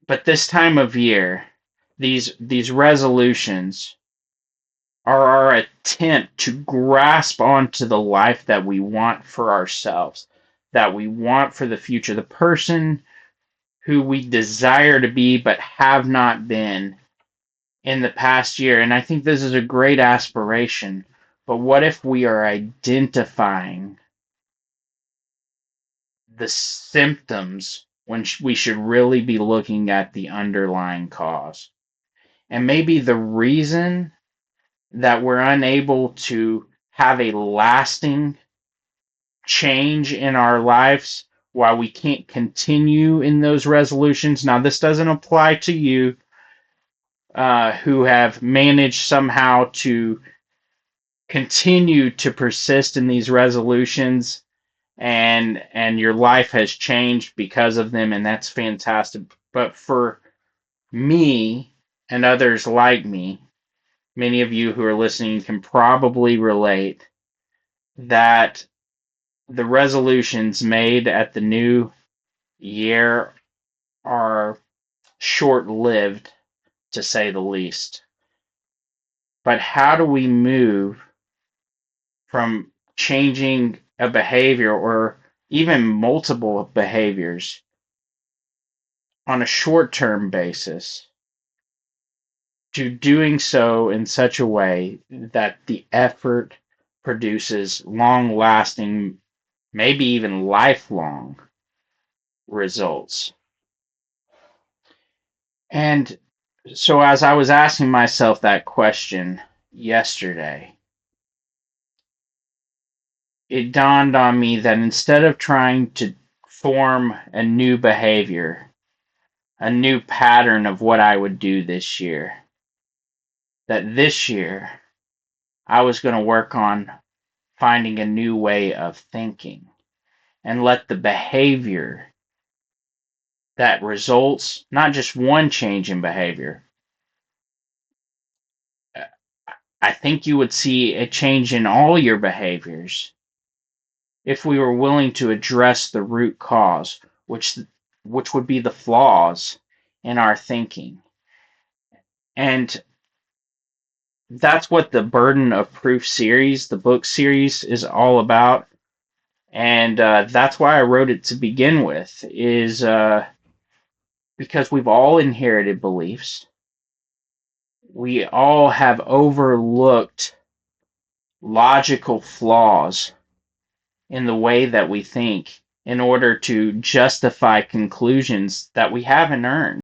But this time of year, these resolutions are our attempt to grasp onto the life that we want for ourselves, that we want for the future, the person who we desire to be but have not been in the past year. And I think this is a great aspiration. But what if we are identifying the symptoms when we should really be looking at the underlying cause? And maybe the reason that we're unable to have a lasting change in our lives, while we can't continue in those resolutions. Now, this doesn't apply to you who have managed somehow to continue to persist in these resolutions, and your life has changed because of them, and that's fantastic. But for me and others like me, many of you who are listening can probably relate that the resolutions made at the new year are short lived, to say the least. But how do we move from changing a behavior or even multiple behaviors on a short term basis to doing so in such a way that the effort produces long lasting, maybe even lifelong results? And so, as I was asking myself that question yesterday, it dawned on me that instead of trying to form a new behavior, a new pattern of what I would do this year, that this year I was going to work on finding a new way of thinking and let the behavior that results, not just one change in behavior, I think you would see a change in all your behaviors if we were willing to address the root cause, which would be the flaws in our thinking. And that's what the Burden of Proof series, the book series, is all about. And that's why I wrote it to begin with, is because we've all inherited beliefs. We all have overlooked logical flaws in the way that we think in order to justify conclusions that we haven't earned.